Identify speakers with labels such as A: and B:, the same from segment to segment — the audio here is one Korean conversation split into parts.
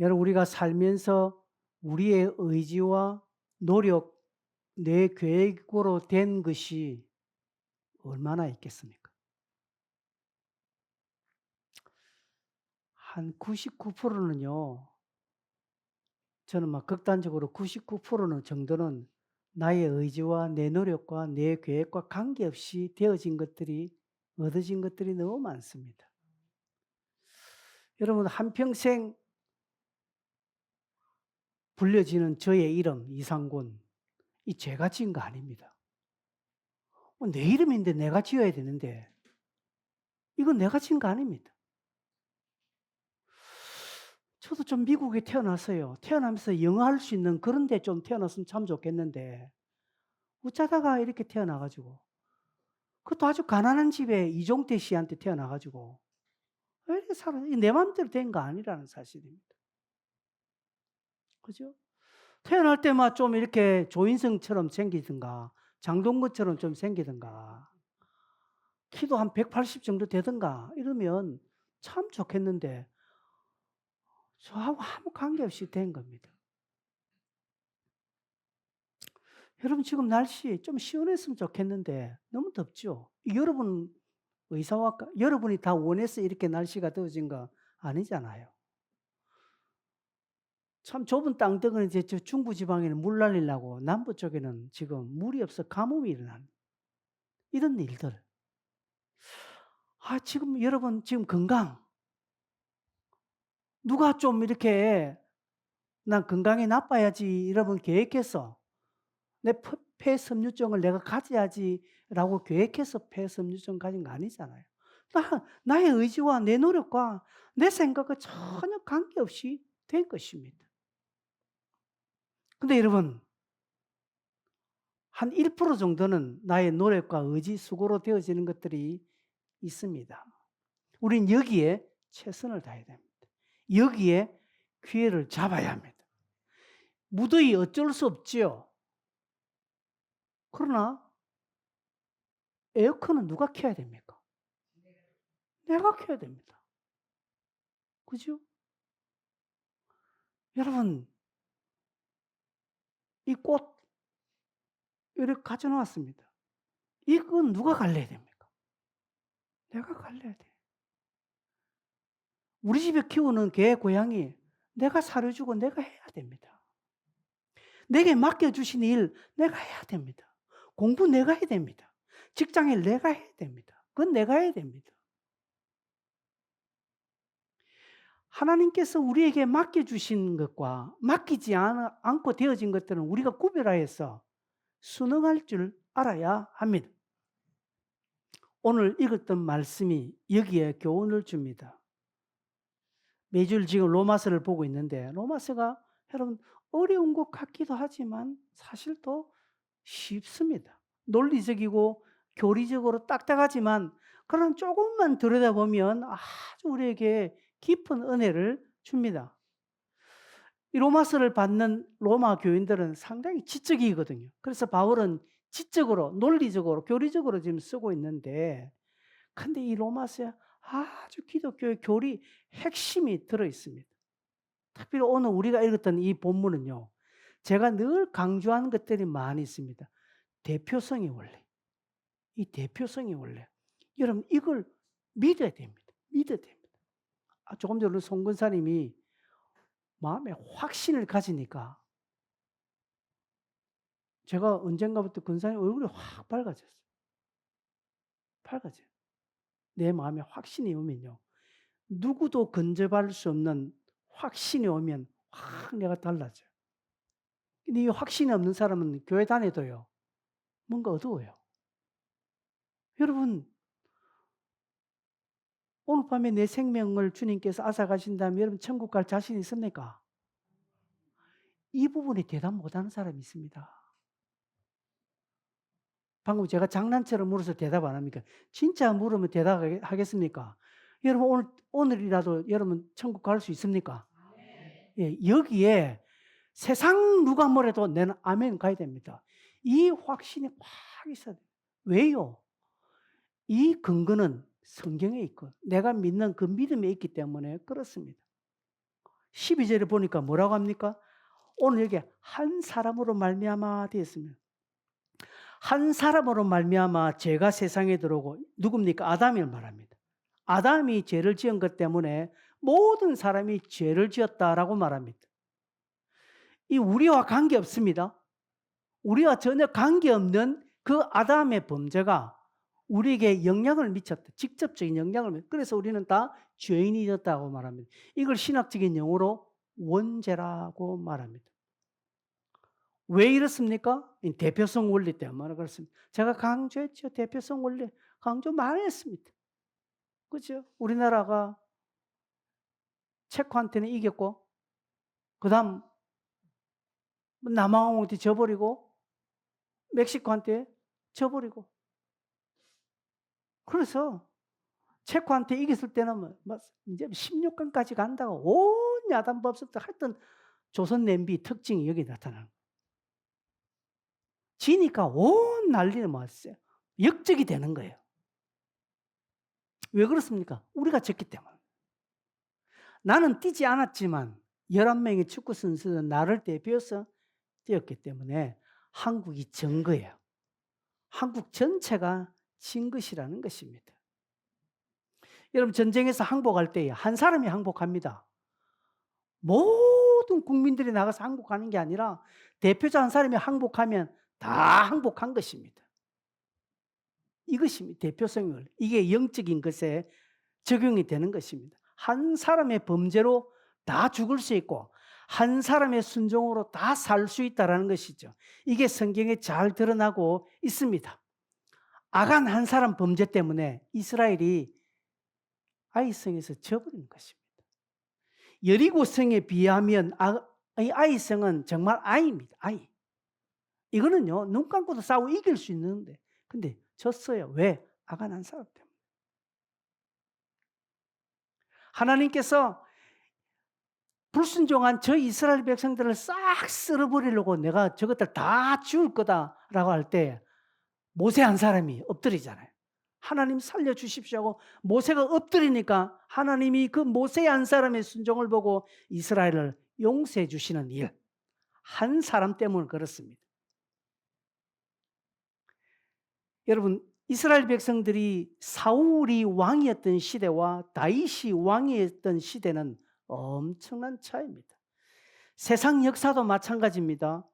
A: 여러분 우리가 살면서 우리의 의지와 노력, 내 계획으로 된 것이 얼마나 있겠습니까? 한 99%는요. 저는 막 극단적으로 99%는 정도는 나의 의지와 내 노력과 내 계획과 관계없이 되어진 것들이 얻어진 것들이 너무 많습니다. 여러분 한평생 불려지는 저의 이름 이상군 이 제가 지은 거 아닙니다. 내 이름인데 내가 지어야 되는데 이건 내가 지은 거 아닙니다. 저도 좀 미국에 태어났어요. 태어나면서 영어 할 수 있는 그런 데 좀 태어났으면 참 좋겠는데 어쩌다가 이렇게 태어나 가지고 그것도 아주 가난한 집에 이종태 씨한테 태어나 가지고 왜 이렇게 살아 내 맘대로 된 거 아니라는 사실입니다. 그죠? 태어날 때만 좀 이렇게 조인성처럼 생기든가 장동건처럼 좀 생기든가 키도 한 180 정도 되든가 이러면 참 좋겠는데 저하고 아무 관계없이 된 겁니다. 여러분 지금 날씨 좀 시원했으면 좋겠는데 너무 덥죠? 여러분 의사와 여러분이 다 원해서 이렇게 날씨가 더워진 거 아니잖아요. 참 좁은 땅덩어리 이제 저 중부 지방에는 물 날리려고 남부 쪽에는 지금 물이 없어 가뭄이 일어나는 이런 일들. 지금 여러분 지금 건강 누가 좀 이렇게 '난 건강이 나빠야지.' 여러분 계획해서 '내 폐섬유증을 내가 가져야지.'라고 계획해서 폐섬유증 가진 거 아니잖아요. 나의 의지와 내 노력과 내 생각과 전혀 관계없이 된 것입니다. 근데 여러분 한 1% 정도는 나의 노력과 의지, 수고로 되어지는 것들이 있습니다. 우린 여기에 최선을 다해야 됩니다. 여기에 기회를 잡아야 합니다. 무더위 어쩔 수 없지요. 그러나 에어컨은 누가 켜야 됩니까? 내가 켜야 됩니다. 그죠? 여러분 이 꽃 이렇게 가져 놨습니다. 이건 누가 갈라야 됩니까? 내가 갈라야 돼. 우리 집에 키우는 개, 고양이 내가 사료 주고 내가 해야 됩니다. 내게 맡겨 주신 일 내가 해야 됩니다. 공부 내가 해야 됩니다. 직장일 내가 해야 됩니다. 그건 내가 해야 됩니다. 하나님께서 우리에게 맡겨 주신 것과 맡기지 않고 되어진 것들은 우리가 구별하여서 순응할 줄 알아야 합니다. 오늘 읽었던 말씀이 여기에 교훈을 줍니다. 매주 지금 로마서를 보고 있는데 로마서가 여러분 어려운 것 같기도 하지만 사실 또 쉽습니다. 논리적이고 교리적으로 딱딱하지만 그런 조금만 들여다보면 아주 우리에게 깊은 은혜를 줍니다. 이 로마서를 받는 로마 교인들은 상당히 지적이거든요. 그래서 바울은 지적으로, 논리적으로, 교리적으로 지금 쓰고 있는데 근데 이 로마서에 아주 기독교의 교리 핵심이 들어 있습니다. 특별히 오늘 우리가 읽었던 이 본문은요. 제가 늘 강조하는 것들이 많이 있습니다. 대표성의 원리. 이 대표성의 원리. 여러분 이걸 믿어야 됩니다. 믿어야 됩니다. 조금 전에 송 권사님이 마음에 확신을 가지니까 제가 언젠가부터 권사님 얼굴이 확 밝아졌어요. 밝아져요. 내 마음에 확신이 오면요. 누구도 근접할 수 없는 확신이 오면 확 내가 달라져요. 근데 이 확신이 없는 사람은 교회 다녀도요. 뭔가 어두워요. 여러분 오늘 밤에 내 생명을 주님께서 앗아가신다면 여러분 천국 갈 자신 있습니까? 이 부분에 대답 못하는 사람이 있습니다. 방금 제가 장난처럼 물어서 대답 안 합니까? 진짜 물으면 대답하겠습니까? 여러분 오늘이라도 여러분 천국 갈 수 있습니까? 예, 여기에 세상 누가 뭐래도 내는 아멘 가야 됩니다. 이 확신이 확 있어야 돼요. 왜요? 이 근거는 성경에 있고 내가 믿는 그 믿음에 있기 때문에 그렇습니다. 12절에 보니까 뭐라고 합니까? 오늘 여기 한 사람으로 말미암아 되어 있습니다. 한 사람으로 말미암아 죄가 세상에 들어오고 누굽니까? 아담을 말합니다. 아담이 죄를 지은 것 때문에 모든 사람이 죄를 지었다라고 말합니다. 이 우리와 관계없습니다. 우리와 전혀 관계없는 그 아담의 범죄가 우리에게 영향을 미쳤다. 직접적인 영향을 미쳤다. 그래서 우리는 다 죄인이 되었다고 말합니다. 이걸 신학적인 용어로 원죄라고 말합니다. 왜 이렇습니까? 대표성 원리 때문에 그렇습니다. 제가 강조했죠. 대표성 원리 강조 많이 했습니다. 그렇죠? 우리나라가 체코한테는 이겼고 그다음 남아공한테 져버리고 멕시코한테 져버리고 그래서 체코한테 이겼을 때는 이제 16강까지 간다고 온 야단 법석들 하여튼 조선 냄비 특징이 여기 나타나는 거예요. 지니까 온 난리를 모았어요. 역적이 되는 거예요. 왜 그렇습니까? 우리가 졌기 때문에. 나는 뛰지 않았지만 11명의 축구 선수는 나를 대표해서 뛰었기 때문에 한국이 진 거예요. 한국 전체가 진 것이라는 것입니다. 여러분 전쟁에서 항복할 때 한 사람이 항복합니다. 모든 국민들이 나가서 항복하는 게 아니라 대표자 한 사람이 항복하면 다 항복한 것입니다. 이것이 대표성을 이게 영적인 것에 적용이 되는 것입니다. 한 사람의 범죄로 다 죽을 수 있고 한 사람의 순종으로 다 살 수 있다는 것이죠. 이게 성경에 잘 드러나고 있습니다. 아간 한 사람 범죄 때문에 이스라엘이 아이성에서 져버린 것입니다. 여리고성에 비하면 아이성은 정말 아이입니다. 아이. 이거는요 눈 감고도 싸우고 이길 수 있는데 근데 졌어요. 왜? 아간 한 사람 때문에. 하나님께서 불순종한 저 이스라엘 백성들을 싹 쓸어버리려고 내가 저것들 다 지울 거다라고 할 때 모세 한 사람이 엎드리잖아요. 하나님 살려주십시오 하고 모세가 엎드리니까 하나님이 그 모세 한 사람의 순종을 보고 이스라엘을 용서해 주시는 일. 한 사람 때문에 그렇습니다. 여러분 이스라엘 백성들이 사울이 왕이었던 시대와 다윗이 왕이었던 시대는 엄청난 차이입니다. 세상 역사도 마찬가지입니다.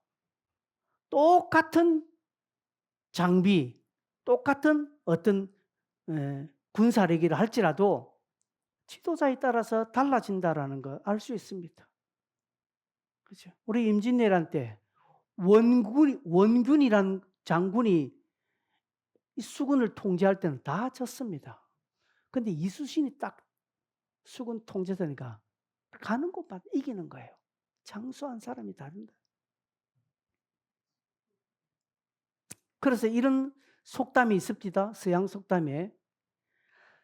A: 똑같은 장비, 똑같은 어떤 군사력이라 할지라도 지도자에 따라서 달라진다라는 걸 알 수 있습니다. 그렇죠? 우리 임진왜란 때 원균이란 장군이 이 수군을 통제할 때는 다 졌습니다. 근데 이수신이 딱 수군 통제되니까 가는 곳마다 이기는 거예요. 장수한 사람이 다른다. 그래서 이런 속담이 있습니다. 서양 속담에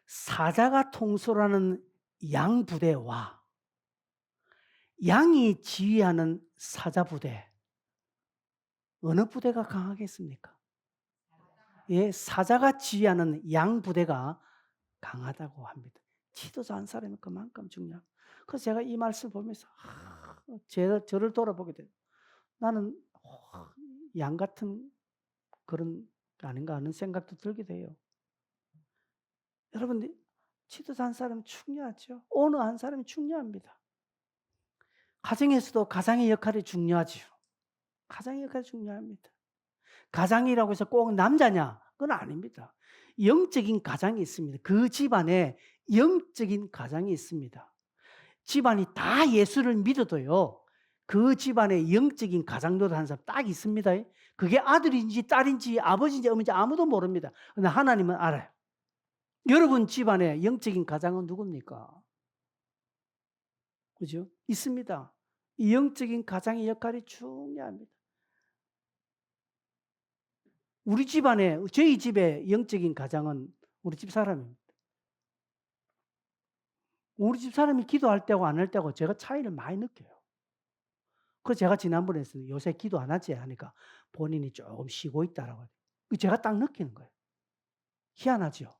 A: 사자가 통솔하는 양 부대와 양이 지휘하는 사자 부대 어느 부대가 강하겠습니까? 예, 사자가 지휘하는 양 부대가 강하다고 합니다. 지도자 한 사람이 그만큼 중요합니다. 그래서 제가 이 말씀을 보면서 저를 돌아보게 돼요. 나는 양 같은 그런 아닌가 하는 생각도 들게 돼요. 여러분 지도자 한 사람이 중요하죠. 오너 한 사람이 중요합니다. 가정에서도 가장의 역할이 중요하죠. 가장의 역할이 중요합니다. 가장이라고 해서 꼭 남자냐? 그건 아닙니다. 영적인 가장이 있습니다. 그 집안에 영적인 가장이 있습니다. 집안이 다 예수를 믿어도요. 그 집안에 영적인 가장노릇 하는 사람 딱 있습니다. 그게 아들인지 딸인지 아버지인지 어머니인지 아무도 모릅니다. 그러나 하나님은 알아요. 여러분 집안에 영적인 가장은 누굽니까? 그죠? 있습니다. 이 영적인 가장의 역할이 중요합니다. 우리 집안에 저희 집의 영적인 가장은 우리 집 사람입니다. 우리 집 사람이 기도할 때하고 안 할 때하고 제가 차이를 많이 느껴요. 그래서 제가 지난번에 했어요. 요새 기도 안 하지 하니까 본인이 조금 쉬고 있다라고. 제가 딱 느끼는 거예요. 희한하죠.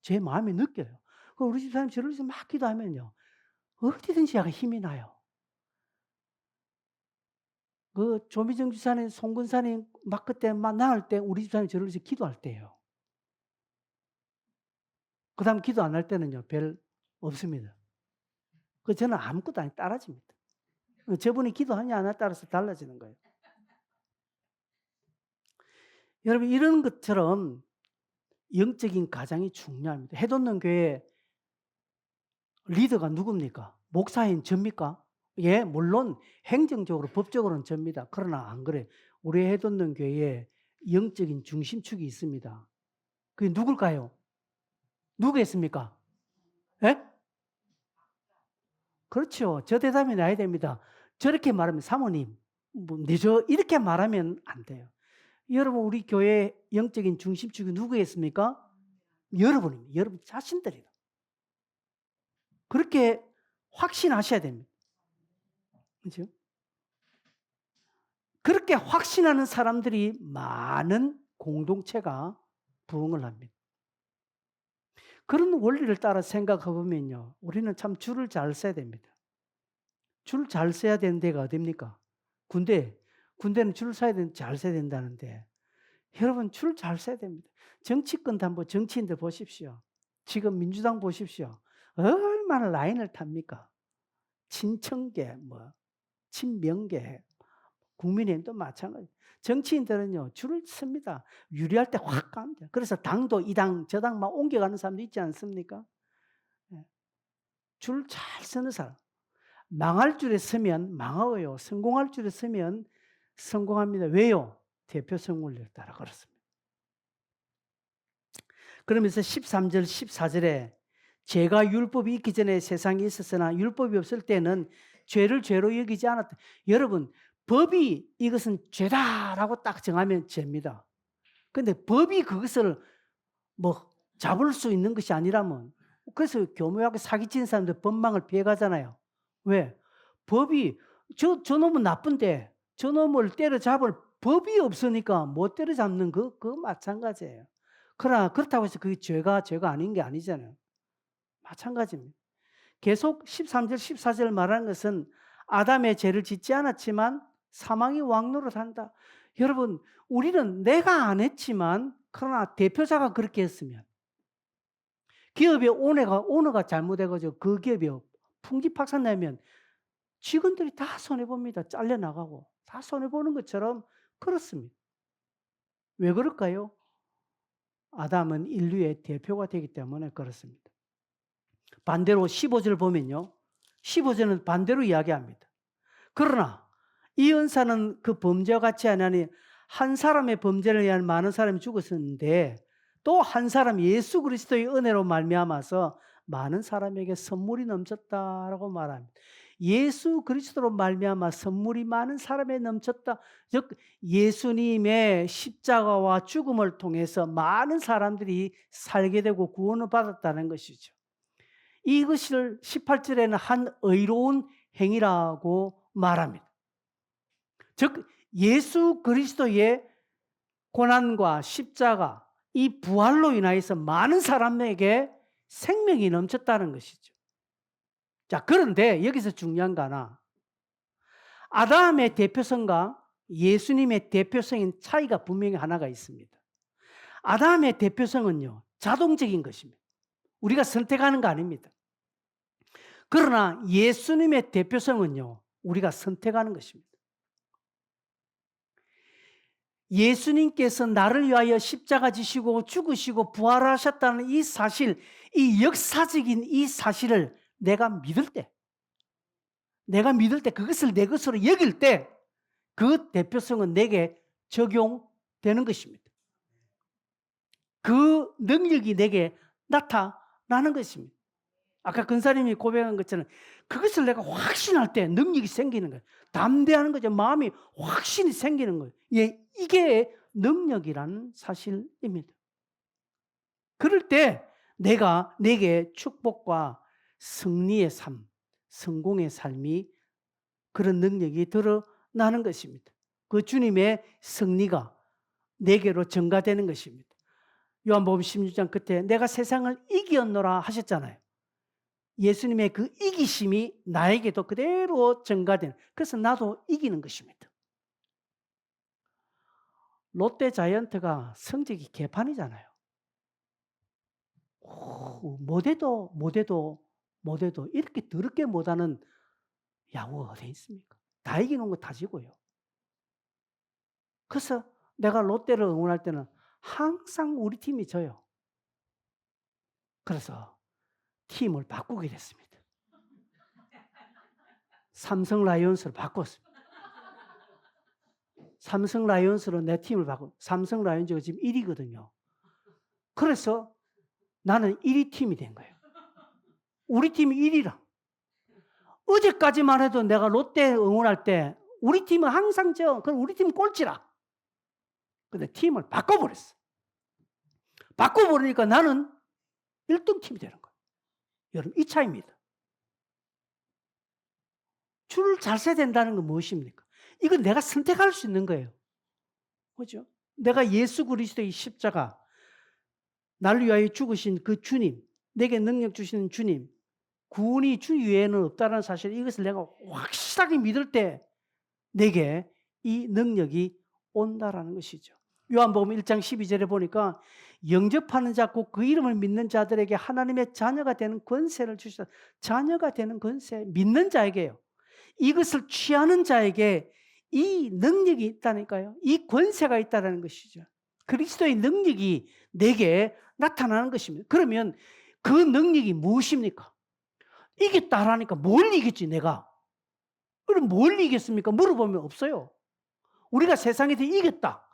A: 제 마음이 느껴요. 우리 집 사람이 저를 막 기도하면요. 어디든지 약간 힘이 나요. 그 조미정 집사님, 송 권사님 막 그때 막 나을 때 우리 집사님 저를 위해서 기도할 때예요. 그다음 기도 안 할 때는요, 별 없습니다. 그 저는 아무것도 아니고 따라집니다. 저분이 기도하냐 안 하냐에 따라서 달라지는 거예요. 여러분 이런 것처럼 영적인 가장이 중요합니다. 해돋는 교회 리더가 누굽니까? 목사인 접니까? 예, 물론 행정적으로 법적으로는 접니다. 그러나 안 그래요. 우리 해돋는 교회에 영적인 중심축이 있습니다. 그게 누굴까요? 누구겠습니까? 예? 그렇죠. 저 대답이 나야 됩니다. 저렇게 말하면 사모님, 뭐, 저 이렇게 말하면 안 돼요. 여러분 우리 교회 영적인 중심축이 누구겠습니까? 여러분입니다. 여러분 자신들이다. 그렇게 확신하셔야 됩니다. 그렇죠? 그렇게 확신하는 사람들이 많은 공동체가 부흥을 합니다. 그런 원리를 따라 생각해 보면요. 우리는 참 줄을 잘 서야 됩니다. 줄 잘 서야 되는 데가 어딥니까? 군대. 군대는 줄 서야 잘 서야 된다는데 여러분 줄 잘 서야 됩니다. 정치권도 한번 정치인들 보십시오. 지금 민주당 보십시오. 얼마나 라인을 탑니까? 친청계, 뭐 친명계, 국민의힘도 마찬가지. 정치인들은요 줄을 섭니다. 유리할 때 확 갑니다. 그래서 당도 이 당 저 당 막 옮겨가는 사람도 있지 않습니까? 예. 줄 잘 서는 사람. 망할 줄에 서면 망하고요. 성공할 줄에 서면 성공합니다. 왜요? 대표성 원리를 따라 그렇습니다. 그러면서 13절 14절에 죄가 율법이 있기 전에 세상에 있었으나 율법이 없을 때는 죄를 죄로 여기지 않았다. 여러분 법이 이것은 죄다라고 딱 정하면 죄입니다. 그런데 법이 그것을 뭐 잡을 수 있는 것이 아니라면 그래서 교묘하게 사기치는 사람들 법망을 피해가잖아요. 왜? 법이 저 놈은 나쁜데 저 놈을 때려잡을 법이 없으니까 못 때려잡는 그거 마찬가지예요. 그러나 그렇다고 해서 그게 죄가 아닌 게 아니잖아요. 마찬가지입니다. 계속 13절 14절 말하는 것은 아담의 죄를 짓지 않았지만 사망이 왕노릇한다. 여러분 우리는 내가 안 했지만 그러나 대표자가 그렇게 했으면 기업의 오너가 잘못해가지고 그 기업이 풍지박산 나면 직원들이 다 손해봅니다. 잘려나가고 다 손해보는 것처럼 그렇습니다. 왜 그럴까요? 아담은 인류의 대표가 되기 때문에 그렇습니다. 반대로 15절 보면요. 15절은 반대로 이야기합니다. 그러나 이 은사는 그 범죄와 같이 하나니 한 사람의 범죄를 위한 많은 사람이 죽었었는데 또 한 사람 예수 그리스도의 은혜로 말미암아서 많은 사람에게 선물이 넘쳤다라고 말합니다. 예수 그리스도로 말미암아 선물이 많은 사람에 넘쳤다. 즉 예수님의 십자가와 죽음을 통해서 많은 사람들이 살게 되고 구원을 받았다는 것이죠. 이것을 18절에는 한 의로운 행위라고 말합니다. 즉 예수 그리스도의 고난과 십자가 이 부활로 인하여서 많은 사람에게 생명이 넘쳤다는 것이죠. 자, 그런데 여기서 중요한 거 하나. 아담의 대표성과 예수님의 대표성인 차이가 분명히 하나가 있습니다. 아담의 대표성은요, 자동적인 것입니다. 우리가 선택하는 거 아닙니다. 그러나 예수님의 대표성은요, 우리가 선택하는 것입니다. 예수님께서 나를 위하여 십자가 지시고 죽으시고 부활하셨다는 이 사실, 이 역사적인 이 사실을 내가 믿을 때 그것을 내 것으로 여길 때 그 대표성은 내게 적용되는 것입니다. 그 능력이 내게 나타나는 것입니다. 아까 근사님이 고백한 것처럼 그것을 내가 확신할 때 능력이 생기는 거예요. 담대하는 거죠. 마음이 확신이 생기는 거예요. 예, 이게 능력이라는 사실입니다. 그럴 때 내게 축복과 승리의 삶, 성공의 삶이 그런 능력이 드러나는 것입니다. 그 주님의 승리가 내게로 전가되는 것입니다. 요한복음 16장 끝에 내가 세상을 이기었노라 하셨잖아요. 예수님의 그 이기심이 나에게도 그대로 전가된, 그래서 나도 이기는 것입니다. 롯데 자이언트가 성적이 개판이잖아요. 못해도 이렇게 더럽게 못하는 야구가 어디 있습니까? 다 이기는 거 다 지고요. 그래서 내가 롯데를 응원할 때는 항상 우리 팀이 져요. 그래서 팀을 바꾸게 됐습니다. 삼성 라이온스로 바꿨습니다. 삼성 라이온스로 내 팀을 바꿨. 삼성 라이온즈가 지금 1위거든요. 그래서 나는 1위 팀이 된 거예요. 우리 팀이 1위라. 어제까지만 해도 내가 롯데 응원할 때 우리 팀은 항상 그럼 우리 팀 꼴찌라. 근데 팀을 바꿔버렸어. 바꿔버리니까 나는 1등 팀이 되는 거예요. 여러분, 이 차이입니다. 줄을 잘 서야 된다는 건 무엇입니까? 이건 내가 선택할 수 있는 거예요. 그죠? 내가 예수 그리스도의 십자가, 나를 위하여 죽으신 그 주님, 내게 능력 주시는 주님, 구원이 주 위에는 없다는 사실, 이것을 내가 확실하게 믿을 때 내게 이 능력이 온다라는 것이죠. 요한복음 1장 12절에 보니까 영접하는 자, 곧 그 이름을 믿는 자들에게 하나님의 자녀가 되는 권세를 주시다. 자녀가 되는 권세, 믿는 자에게요. 이것을 취하는 자에게 이 능력이 있다니까요. 이 권세가 있다는 것이죠. 그리스도의 능력이 내게 나타나는 것입니다. 그러면 그 능력이 무엇입니까? 이겼다라니까 뭘 이겼지 내가? 그럼 뭘 이겼습니까? 물어보면 없어요. 우리가 세상에서 이겼다.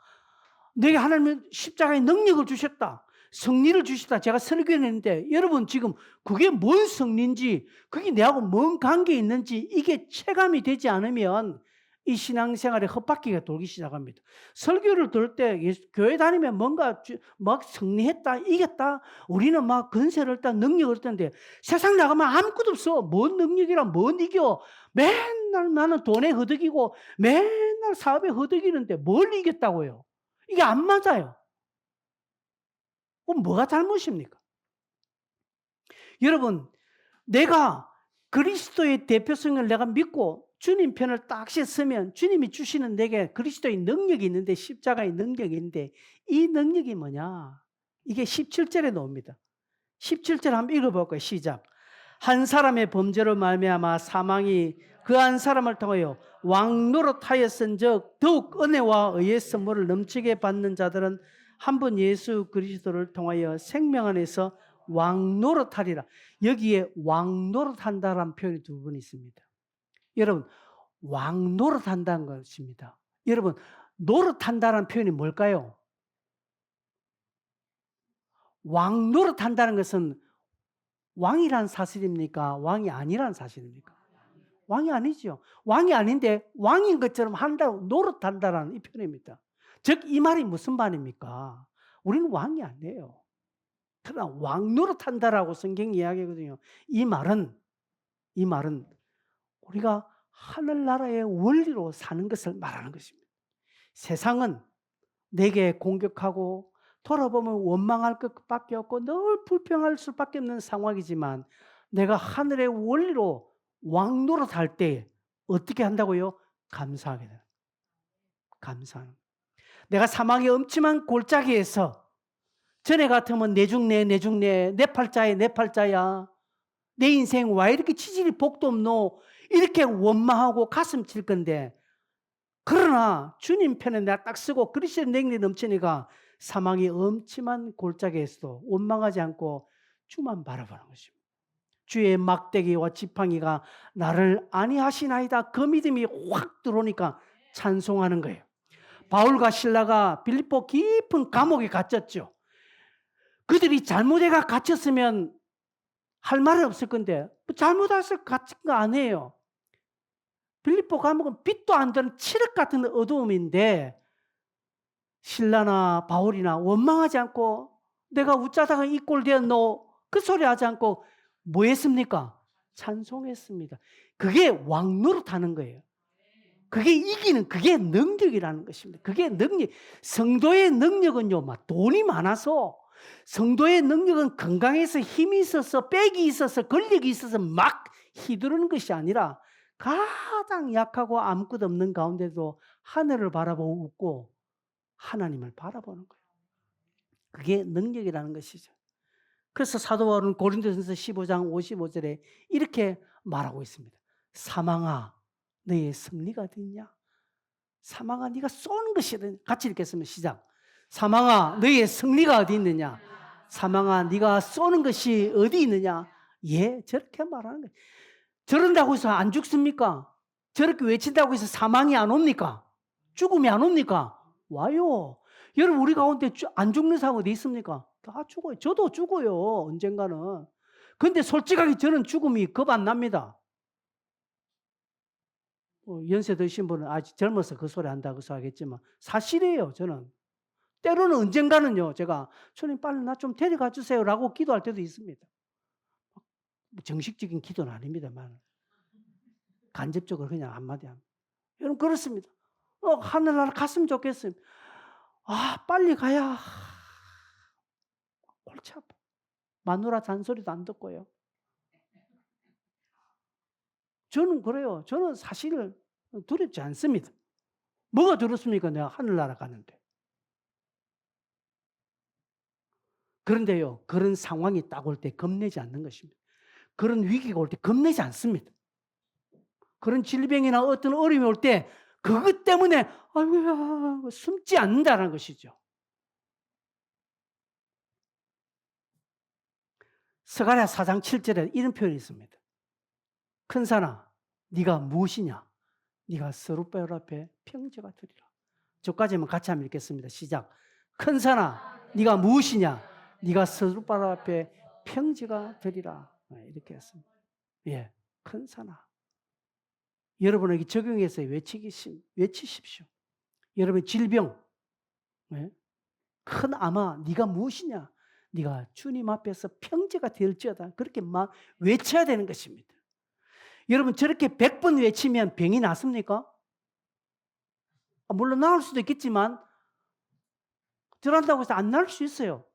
A: 내게 하나님은 십자가의 능력을 주셨다. 승리를 주셨다. 제가 설교했는데 여러분 지금 그게 뭔 승리인지, 그게 내하고 뭔 관계 있는지 이게 체감이 되지 않으면 이 신앙생활에 헛바퀴가 돌기 시작합니다. 설교를 들을 때 교회 다니면 뭔가 막 승리했다, 이겼다, 우리는 막 권세를 했다, 능력을 했다는데 세상 나가면 아무것도 없어. 뭔 능력이라, 뭔 이겨. 맨날 나는 돈에 허덕이고 맨날 사업에 허덕이는데 뭘 이겼다고요? 이게 안 맞아요. 그럼 뭐가 잘못입니까? 여러분, 내가 그리스도의 대표성을 내가 믿고 주님 편을 딱 서면 주님이 주시는 내게 그리스도의 능력이 있는데, 십자가의 능력이 있는데, 이 능력이 뭐냐? 이게 17절에 나옵니다. 17절 한번 읽어볼까요? 시작. 한 사람의 범죄로 말미암아 사망이 그 한 사람을 통하여 왕노릇하였은즉 더욱 은혜와 의의 선물을 넘치게 받는 자들은 한 분 예수 그리스도를 통하여 생명 안에서 왕노릇하리라. 여기에 왕노릇한다라는 표현이 두 번 있습니다. 여러분, 왕노릇한다는 것입니다. 여러분, 노릇한다는 표현이 뭘까요? 왕노릇한다는 것은 왕이란 사실입니까? 왕이 아니란 사실입니까? 왕이 아니죠. 왕이 아닌데 왕인 것처럼 한다고, 노릇한다라는 이 표현입니다. 즉 이 말이 무슨 말입니까? 우리는 왕이 아니에요. 그러나 왕노릇한다라고 성경이 이야기하거든요. 이 말은 우리가 하늘나라의 원리로 사는 것을 말하는 것입니다. 세상은 내게 공격하고 돌아보면 원망할 것밖에 없고 늘 불평할 수밖에 없는 상황이지만, 내가 하늘의 원리로 왕노릇할 때 어떻게 한다고요? 감사하게 돼요. 감사하는. 내가 사망의 엄침한 골짜기에서 전에 같으면 내 죽네, 내 팔자야, 내 인생 왜 이렇게 치질이 복도 없노, 이렇게 원망하고 가슴 칠 건데, 그러나 주님 편에 내가 딱 쓰고 그리스도의 능력이 넘치니까 사망이 엄침한 골짜기에서도 원망하지 않고 주만 바라보는 것입니다. 주의 막대기와 지팡이가 나를 안위하시나이다. 그 믿음이 확 들어오니까 찬송하는 거예요. 바울과 실라가 빌립보 깊은 감옥에 갇혔죠. 그들이 잘못해가 갇혔으면 할 말이 없을 건데 잘못해서 갇힌 거 아니에요. 빌립보 감옥은 빛도 안 되는 칠흑 같은 어두움인데 실라나 바울이나 원망하지 않고 내가 웃자다가 이 꼴 되었노, 그 소리 하지 않고 뭐 했습니까? 찬송했습니다. 그게 왕노릇하는 거예요. 그게 이기는, 그게 능력이라는 것입니다. 그게 능력. 성도의 능력은요, 막 돈이 많아서 성도의 능력은 건강해서 힘이 있어서 빽이 있어서 권력이 있어서 막 휘두르는 것이 아니라 가장 약하고 아무것도 없는 가운데도 하늘을 바라보고 웃고 하나님을 바라보는 거예요. 그게 능력이라는 것이죠. 그래서 사도 바울은 고린도전서 15장 55절에 이렇게 말하고 있습니다. 사망아 너의 승리가 어디 있냐? 사망아 네가 쏘는 것이 어디 있냐? 같이 읽겠습니다. 시작. 사망아 너의 승리가 어디 있느냐? 사망아 네가 쏘는 것이 어디 있느냐? 예, 저렇게 말하는 거예요. 저런다고 해서 안 죽습니까? 저렇게 외친다고 해서 사망이 안 옵니까? 죽음이 안 옵니까? 와요. 여러분 우리 가운데 안 죽는 사람 어디 있습니까? 다 죽어요. 저도 죽어요. 언젠가는. 근데 솔직하게 저는 죽음이 겁 안 납니다. 연세 드신 분은 아직 젊어서 그 소리 한다고 하겠지만 사실이에요. 저는. 때로는 언젠가는요. 제가 주님 빨리 나 좀 데려가 주세요라고 기도할 때도 있습니다. 정식적인 기도는 아닙니다만 간접적으로 그냥 한마디 합니다. 여러분 그렇습니다. 하늘나라 갔으면 좋겠어요. 아 빨리 가야 골치 아파. 마누라 잔소리도 안 듣고요. 저는 그래요. 저는 사실 두렵지 않습니다. 뭐가 두렵습니까? 내가 하늘나라 가는데. 그런데요. 그런 상황이 딱 올 때 겁내지 않는 것입니다. 그런 위기가 올 때 겁내지 않습니다. 그런 질병이나 어떤 어려움이 올 때 그것 때문에 아이고야 숨지 않는다는 것이죠. 스가랴 4장 7절에 이런 표현이 있습니다. 큰 산아 네가 무엇이냐? 네가 스룹바벨 앞에 평지가 되리라. 저까지만 같이 한번 읽겠습니다. 시작. 큰 산아 네가 무엇이냐? 네가 스룹바벨 앞에 평지가 되리라. 이렇게 했습니다. 예, 큰 산아. 여러분에게 적용해서 외치십시오. 여러분 질병, 큰 아마 네가 무엇이냐? 네가 주님 앞에서 평지가 될지어다. 그렇게 막 외쳐야 되는 것입니다. 여러분 저렇게 100번 외치면 병이 낫습니까? 물론 나을 수도 있겠지만 저런다고 해서 안 나을 수 있어요.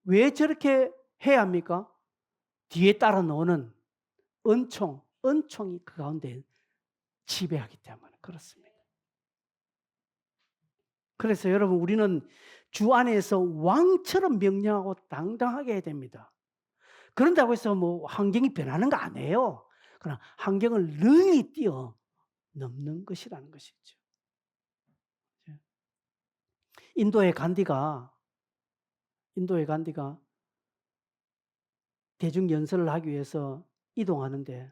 A: 왜 저렇게 해야 합니까? 뒤에 따라 나오는 은총이 그 가운데 지배하기 때문에 그렇습니다. 그래서 여러분 우리는 주 안에서 왕처럼 명령하고 당당하게 해야 됩니다. 그런다고 해서 뭐 환경이 변하는 거 아니에요. 그러나 환경을 능히 뛰어넘는 것이라는 것이죠. 인도의 간디가 대중 연설을 하기 위해서 이동하는데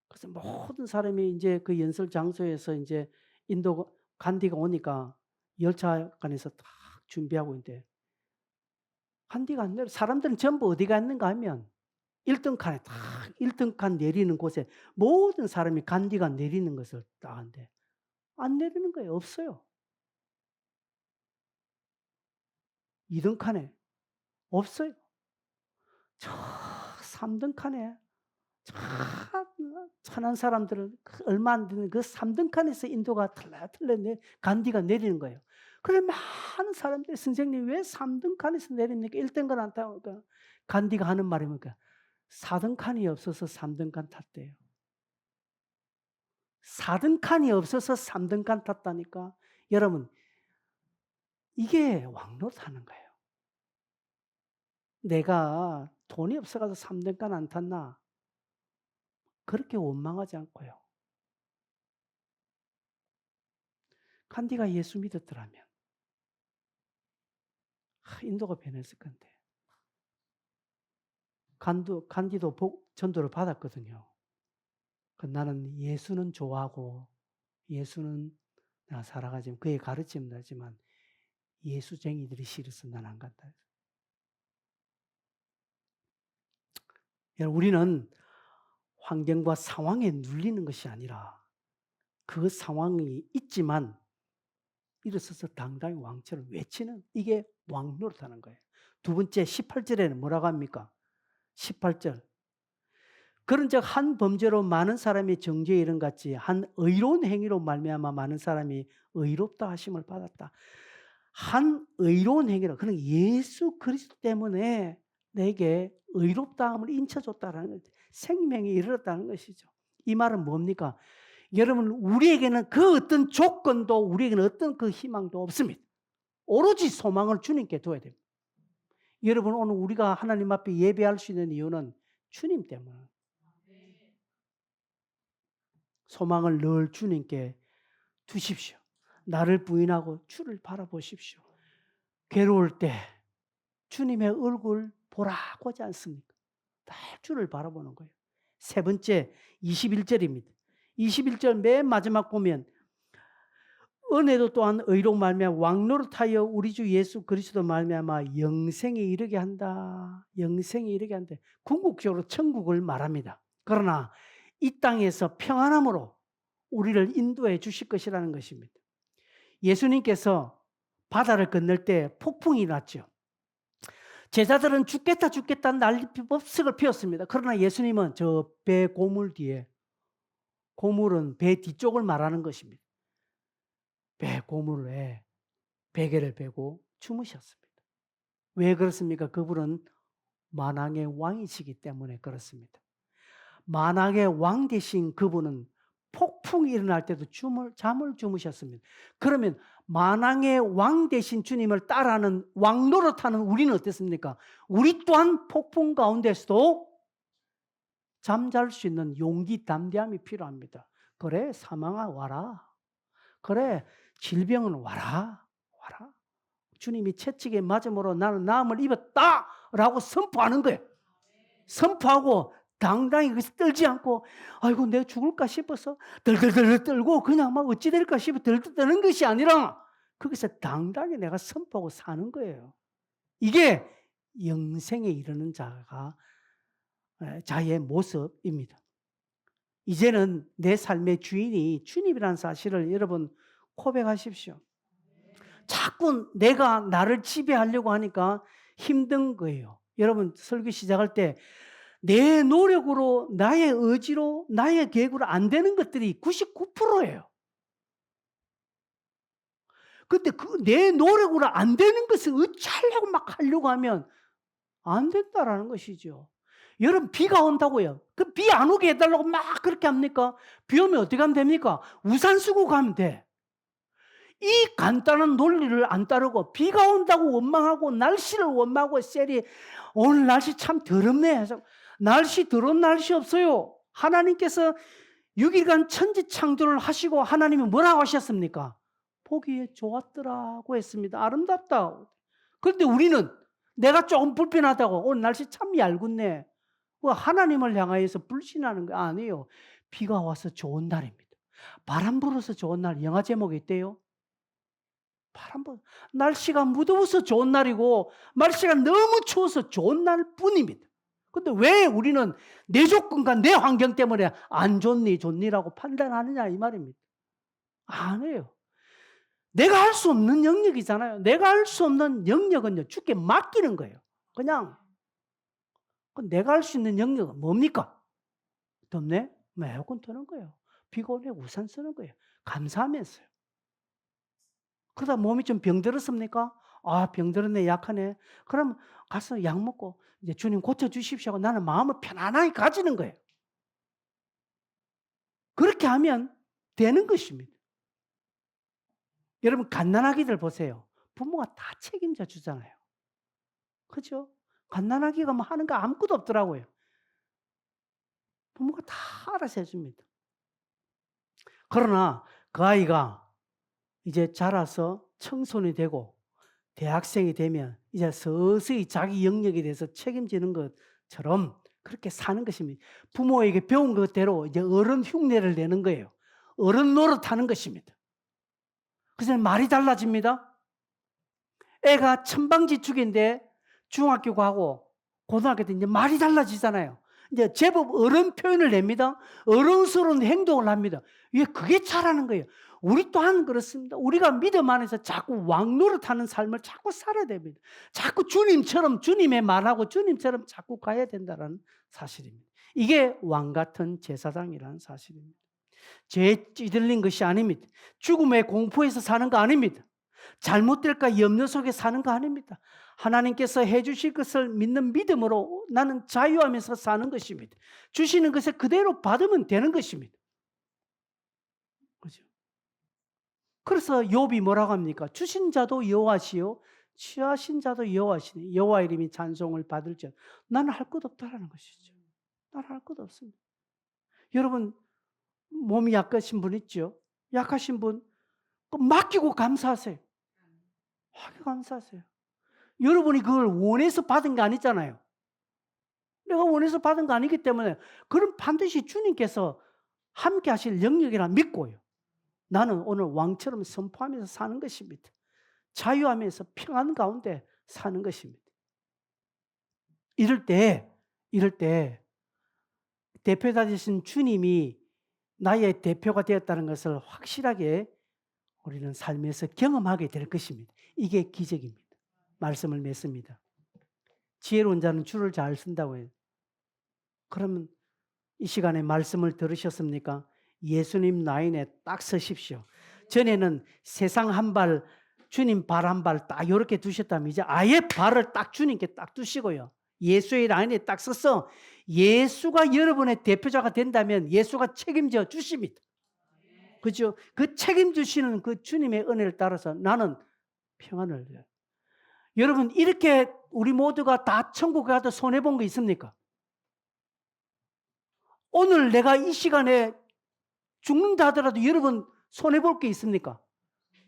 A: 그래서 모든 사람이 이제 그 연설 장소에서 이제 인도 간디가 오니까 열차 안에서 딱 준비하고 있는데 간디가 안 내려. 사람들은 전부 어디 갔는가 하면 1등 칸에 딱 1등 칸 내리는 곳에 모든 사람이 간디가 내리는 것을 딱 하는데 안 내리는 거예요. 없어요. 2등 칸에 없어요. 저 3등 칸에 천한 사람들은 얼마 안 되는 그 3등 칸에서 인도가 털레털레 간디가 내리는 거예요. 그래 많은 사람들이 선생님 왜 3등 칸에서 내립니까? 1등 칸 안 타고 간디가 하는 말이 뭡니까? 4등 칸이 없어서 3등 칸 탔대요. 4등 칸이 없어서 3등 칸 탔다니까. 여러분 이게 왕노릇하는 거예요. 내가 돈이 없어가지고 3등 칸 안 탔나? 그렇게 원망하지 않고요. 간디가 예수 믿었더라면 인도가 변했을 건데. 간디도 전도를 받았거든요. 나는 예수는 좋아하고 예수는 나 살아가지만 그의 가르침은 하지만 예수쟁이들이 싫어서 난 안 간다. 여러분 우리는 환경과 상황에 눌리는 것이 아니라 그 상황이 있지만 일어서서 당당히 왕처럼 외치는 이게 왕노릇하는 거예요. 두 번째 18절에는 뭐라고 합니까? 18절. 그런즉 한 범죄로 많은 사람이 정죄에 이른 같이 한 의로운 행위로 말미암아 많은 사람이 의롭다 하심을 받았다. 한 의로운 행위라. 그는 예수 그리스도 때문에 내게 의롭다함을 인쳐줬다라는 거죠. 생명이 이르렀다는 것이죠. 이 말은 뭡니까? 여러분, 우리에게는 그 어떤 조건도, 우리에게는 어떤 그 희망도 없습니다. 오로지 소망을 주님께 둬야 됩니다. 여러분, 오늘 우리가 하나님 앞에 예배할 수 있는 이유는 주님 때문에. 소망을 늘 주님께 두십시오. 나를 부인하고 주를 바라보십시오. 괴로울 때 주님의 얼굴 보라고 하지 않습니까? 다 주를 바라보는 거예요. 세 번째 21절입니다. 21절 맨 마지막 보면 은혜도 또한 의로 말미암아 왕노릇하여 우리 주 예수 그리스도 말미암아 영생에 이르게 한다. 영생에 이르게 한다. 궁극적으로 천국을 말합니다. 그러나 이 땅에서 평안함으로 우리를 인도해 주실 것이라는 것입니다. 예수님께서 바다를 건널 때 폭풍이 났죠. 제자들은 죽겠다 죽겠다 난리법석을 피웠습니다. 그러나 예수님은 저 배 고물 뒤에, 고물은 배 뒤쪽을 말하는 것입니다. 배 고물에 베개를 베고 주무셨습니다. 왜 그렇습니까? 그분은 만왕의 왕이시기 때문에 그렇습니다. 만왕의 왕 되신 그분은 폭풍이 일어날 때도 잠을 주무셨습니다. 그러면 만왕의 왕 되신 주님을 따라하는 왕 노릇하는 우리는 어땠습니까? 우리 또한 폭풍 가운데서도 잠잘 수 있는 용기, 담대함이 필요합니다. 그래, 사망아 와라. 그래, 질병은 와라. 와라. 주님이 채찍에 맞음으로 나는 나음을 입었다라고 선포하는 거예요. 선포하고 당당히 거기서 떨지 않고 아이고 내가 죽을까 싶어서 덜덜덜 떨고 그냥 막 어찌 될까 싶어 덜덜 떠는 것이 아니라 거기서 당당히 내가 선포하고 사는 거예요. 이게 영생에 이르는 자의 모습입니다. 이제는 내 삶의 주인이 주님이라는 사실을 여러분 고백하십시오. 자꾸 내가 나를 지배하려고 하니까 힘든 거예요. 여러분 설교 시작할 때 내 노력으로 나의 의지로 나의 계획으로 안 되는 것들이 99%예요. 근데 그 내 노력으로 안 되는 것을 어찌하려고 막 하려고 하면 안 된다라는 것이죠. 여러분 비가 온다고요. 그 비 안 오게 해달라고 막 그렇게 합니까? 비 오면 어떻게 하면 됩니까? 우산 쓰고 가면 돼. 이 간단한 논리를 안 따르고 비가 온다고 원망하고 날씨를 원망하고 셀이 오늘 날씨 참 더럽네 해서 날씨 더러운 날씨 없어요. 하나님께서 6일간 천지창조를 하시고 하나님이 뭐라고 하셨습니까? 보기에 좋았더라고 했습니다. 아름답다. 그런데 우리는 내가 조금 불편하다고 오늘 날씨 참 얄궂네. 하나님을 향하여서 불신하는 거 아니에요. 비가 와서 좋은 날입니다. 바람 불어서 좋은 날 영화 제목이 있대요. 날씨가 무더워서 좋은 날이고 날씨가 너무 추워서 좋은 날뿐입니다. 근데 왜 우리는 내 조건과 내 환경 때문에 안 좋니 좋니라고 판단하느냐 이 말입니다. 아니에요. 내가 할 수 없는 영역이잖아요. 내가 할 수 없는 영역은요 주께 맡기는 거예요. 그냥 내가 할 수 있는 영역은 뭡니까? 덥네? 에어컨 트는 거예요. 비가 오네 우산 쓰는 거예요. 감사하면서요. 그러다 몸이 좀 병들었습니까? 아, 병들었네, 약하네. 그럼 가서 약 먹고 이제 주님 고쳐주십시오 하고 나는 마음을 편안하게 가지는 거예요. 그렇게 하면 되는 것입니다. 여러분, 갓난아기들 보세요. 부모가 다 책임져 주잖아요. 그죠? 갓난아기가 뭐 하는 거 아무것도 없더라고요. 부모가 다 알아서 해줍니다. 그러나 그 아이가 이제 자라서 청소년이 되고 대학생이 되면 이제 서서히 자기 영역에 대해서 책임지는 것처럼 그렇게 사는 것입니다. 부모에게 배운 것대로 이제 어른 흉내를 내는 거예요. 어른 노릇하는 것입니다. 그래서 말이 달라집니다. 애가 천방지축인데 중학교 가고 고등학교 때 이제 말이 달라지잖아요. 이제 제법 어른 표현을 냅니다. 어른스러운 행동을 합니다. 왜 그게 잘하는 거예요. 우리 또한 그렇습니다. 우리가 믿음 안에서 자꾸 왕노릇하는 삶을 자꾸 살아야 됩니다. 자꾸 주님처럼 주님의 말하고 주님처럼 자꾸 가야 된다는 사실입니다. 이게 왕 같은 제사장이라는 사실입니다. 죄에 찌들린 것이 아닙니다. 죽음의 공포에서 사는 거 아닙니다. 잘못될까 염려 속에 사는 거 아닙니다. 하나님께서 해주실 것을 믿는 믿음으로 나는 자유하면서 사는 것입니다. 주시는 것을 그대로 받으면 되는 것입니다. 그죠? 그래서 욥이 뭐라고 합니까? 주신 자도 여호와시요 취하신 자도 여호와시니 여호와 이름이 찬송을 받을지어다. 나는 할 것 없다라는 것이죠. 나는 할 것 없습니다. 여러분 몸이 약하신 분 있죠? 약하신 분 맡기고 감사하세요. 맡기고 감사하세요. 여러분이 그걸 원해서 받은 게 아니잖아요. 내가 원해서 받은 거 아니기 때문에 그럼 반드시 주님께서 함께 하실 영역이라 믿고요. 나는 오늘 왕처럼 선포하면서 사는 것입니다. 자유하면서 평안 가운데 사는 것입니다. 이럴 때 대표자 되신 주님이 나의 대표가 되었다는 것을 확실하게 우리는 삶에서 경험하게 될 것입니다. 이게 기적입니다. 말씀을 맺습니다. 지혜로운 자는 줄을 잘 쓴다고 해요. 그러면 이 시간에 말씀을 들으셨습니까? 예수님 라인에 딱 서십시오. 전에는 세상 한 발, 주님 발 한 발 딱 이렇게 두셨다면 이제 아예 발을 딱 주님께 딱 두시고요. 예수의 라인에 딱 서서 예수가 여러분의 대표자가 된다면 예수가 책임져 주십니다. 그죠? 그 책임지시는 그 주님의 은혜를 따라서 나는 평안을 줘요. 여러분 이렇게 우리 모두가 다 천국에 가도 손해본 거 있습니까? 오늘 내가 이 시간에 죽는다 하더라도 여러분 손해볼 게 있습니까?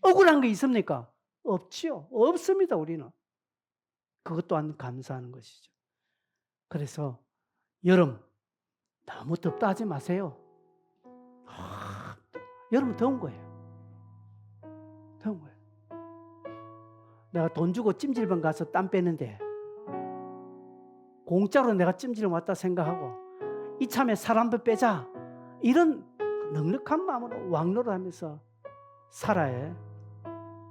A: 억울한 게 있습니까? 없지요. 없습니다. 우리는. 그것 또한 감사하는 것이죠. 그래서 여름 너무 덥다 하지 마세요. 여름 더운 거예요. 더운 거예요. 내가 돈 주고 찜질방 가서 땀 빼는데 공짜로 내가 찜질 왔다 생각하고 이참에 살 한 번 빼자 이런 넉넉한 마음으로 왕노를 하면서 살아야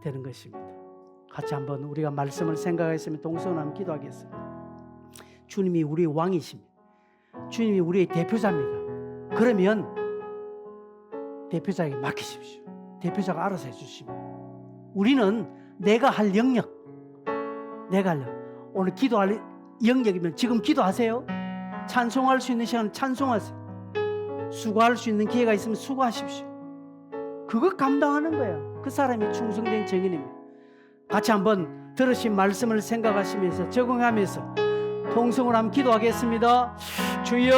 A: 되는 것입니다. 같이 한번 우리가 말씀을 생각했으면 동성으로 한번 기도하겠습니다. 주님이 우리의 왕이십니다. 주님이 우리의 대표자입니다. 그러면 대표자에게 맡기십시오. 대표자가 알아서 해주십니다. 우리는 내가 할 영역, 오늘 기도할 영역이면 지금 기도하세요. 찬송할 수 있는 시간 찬송하세요. 수고할 수 있는 기회가 있으면 수고하십시오. 그거 감당하는 거예요. 그 사람이 충성된 증인입니다. 같이 한번 들으신 말씀을 생각하시면서 적응하면서 통성으로 한번 기도하겠습니다. 주여